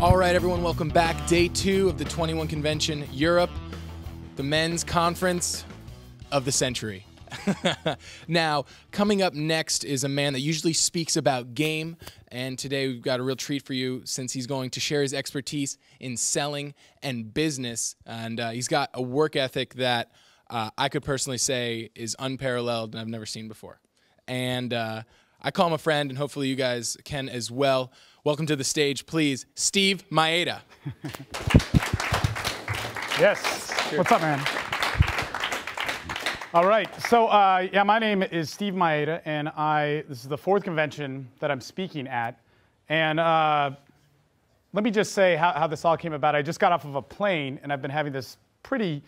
All right, everyone, welcome back. Day 2 of the 21 Convention Europe, the men's conference of the century. Now, coming up next is a man that usually speaks about game, and today we've got a real treat for you since he's going to share his expertise in selling and business, and he's got a work ethic that I could personally say is unparalleled and I've never seen before. And I call him a friend, and hopefully you guys can as well. Welcome to the stage, please, Steve Mayeda. Yes. Cheers. What's up, man? All right. So, yeah, my name is Steve Mayeda, and this is the 4th convention that I'm speaking at. And let me just say how this all came about. I just got off of a plane, and I've been having this pretty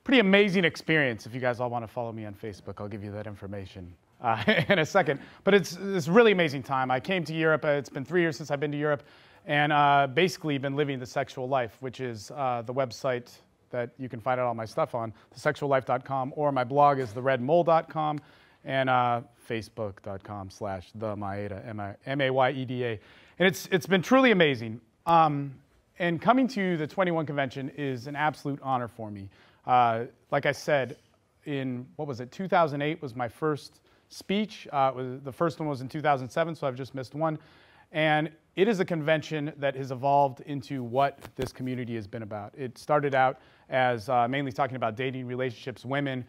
amazing experience. If you guys all want to follow me on Facebook, I'll give you that information in a second. But it's a really amazing time. I came to Europe. It's been 3 years since I've been to Europe, and basically been living the sexual life, which is the website that you can find out all my stuff on, thesexuallife.com, or my blog is theredmole.com, and facebook.com/themayeda, M-A-Y-E-D-A. And it's been truly amazing. And coming to the 21 convention is an absolute honor for me. Like I said, what was it, 2008 was my first speech. The first one was in 2007, so I've just missed one. And it is a convention that has evolved into what this community has been about. It started out as mainly talking about dating, relationships, women,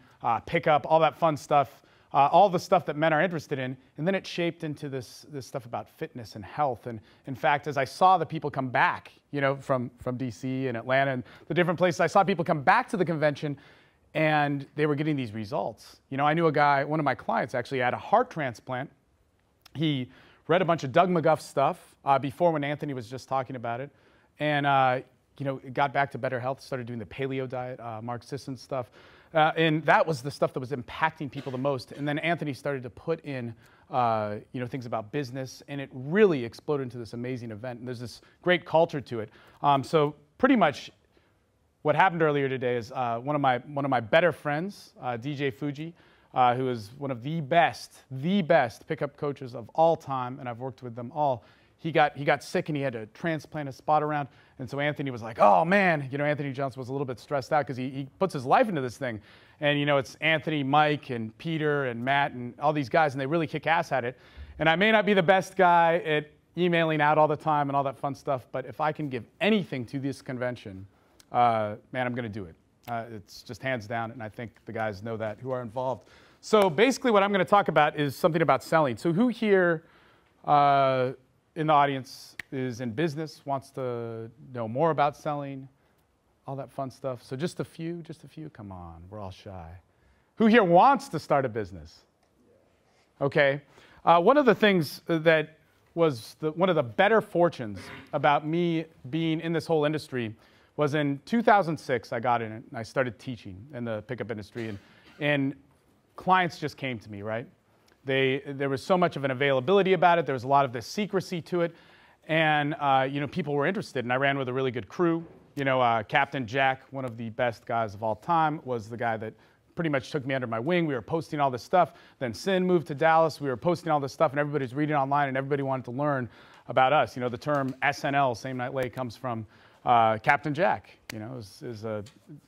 pickup, all that fun stuff, all the stuff that men are interested in. And then it shaped into this stuff about fitness and health. And in fact, as I saw the people come back, you know, from DC and Atlanta and the different places, I saw people come back to the convention and they were getting these results. You know, I knew a guy, one of my clients actually had a heart transplant. He read a bunch of Doug McGuff stuff before when Anthony was just talking about it. And, you know, got back to better health, started doing the paleo diet, Mark Sisson stuff. And that was the stuff that was impacting people the most. And then Anthony started to put in, you know, things about business, and it really exploded into this amazing event. And there's this great culture to it. So pretty much what happened earlier today is one of my better friends, DJ Fuji, who is one of the best pickup coaches of all time, and I've worked with them all. He got sick and he had to transplant a spot around, and so Anthony was like, oh man, you know, Anthony Johnson was a little bit stressed out because he puts his life into this thing, and you know, it's Anthony, Mike, and Peter, and Matt, and all these guys, and they really kick ass at it. And I may not be the best guy at emailing out all the time and all that fun stuff, but if I can give anything to this convention, man, I'm going to do it. It's just hands down, and I think the guys know that who are involved. So basically what I'm going to talk about is something about selling. So who here in the audience is in business, wants to know more about selling, all that fun stuff? So just a few, come on, we're all shy. Who here wants to start a business? Okay. One of the things that was one of the better fortunes about me being in this whole industry was in 2006, I got in it, and I started teaching in the pickup industry, and clients just came to me, right? There was so much of an availability about it, there was a lot of this secrecy to it, and you know, people were interested, and I ran with a really good crew. You know, Captain Jack, one of the best guys of all time, was the guy that pretty much took me under my wing. We were posting all this stuff. Then Sin moved to Dallas, we were posting all this stuff, and everybody's reading online, and everybody wanted to learn about us. You know, the term SNL, Same Night Late, comes from Captain Jack. You know,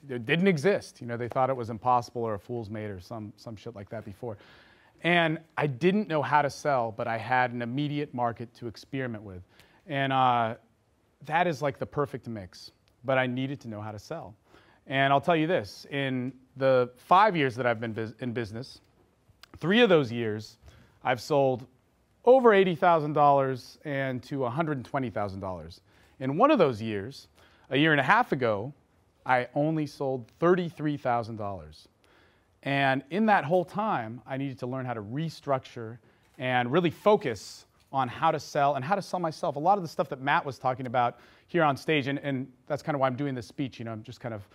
it didn't exist. You know, they thought it was impossible or a fool's maid or some shit like that before. And I didn't know how to sell, but I had an immediate market to experiment with. And that is like the perfect mix. But I needed to know how to sell. And I'll tell you this, in the 5 years that I've been in business, 3 of those years, I've sold over $80,000 and to $120,000. In one of those years, a year and a half ago, I only sold $33,000. And in that whole time, I needed to learn how to restructure and really focus on how to sell and how to sell myself. A lot of the stuff that Matt was talking about here on stage, and that's kind of why I'm doing this speech. You know, I'm just kind of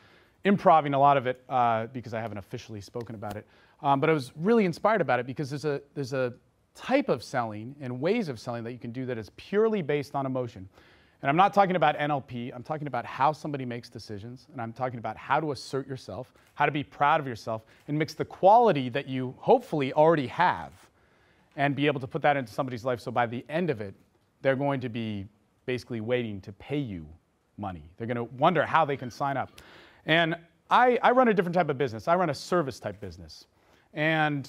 improvising a lot of it because I haven't officially spoken about it. But I was really inspired about it because there's a type of selling and ways of selling that you can do that is purely based on emotion. And I'm not talking about NLP, I'm talking about how somebody makes decisions, and I'm talking about how to assert yourself, how to be proud of yourself, and mix the quality that you hopefully already have and be able to put that into somebody's life so by the end of it, they're going to be basically waiting to pay you money. They're going to wonder how they can sign up. And I run a different type of business. I run a service type business. And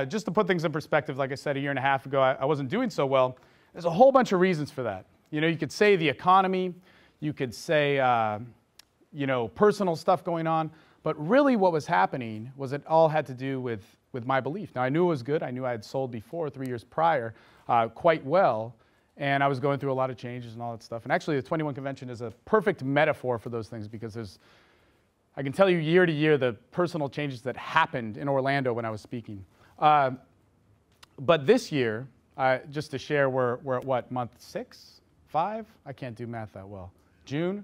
just to put things in perspective, like I said, a year and a half ago, I wasn't doing so well. There's a whole bunch of reasons for that. You know, you could say the economy, you could say, you know, personal stuff going on, but really what was happening was it all had to do with my belief. Now, I knew it was good. I knew I had sold before, 3 years prior, quite well, and I was going through a lot of changes and all that stuff. And actually, the 21 Convention is a perfect metaphor for those things because I can tell you year to year the personal changes that happened in Orlando when I was speaking. But this year, just to share, we're at what, month 6, 5? I can't do math that well. June?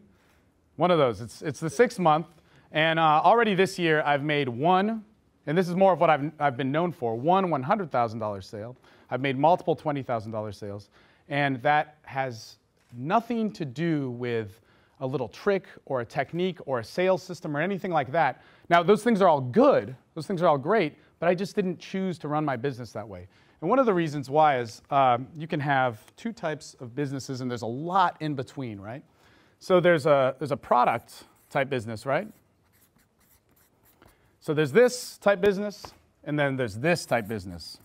One of those. It's the 6th month, and already this year I've made one, and this is more of what I've been known for, one $100,000 sale. I've made multiple $20,000 sales, and that has nothing to do with a little trick or a technique or a sales system or anything like that. Now, those things are all good. Those things are all great, but I just didn't choose to run my business that way. And one of the reasons why is you can have two types of businesses, and there's a lot in between, right? So there's a product type business, right? So there's this type business, and then there's this type business.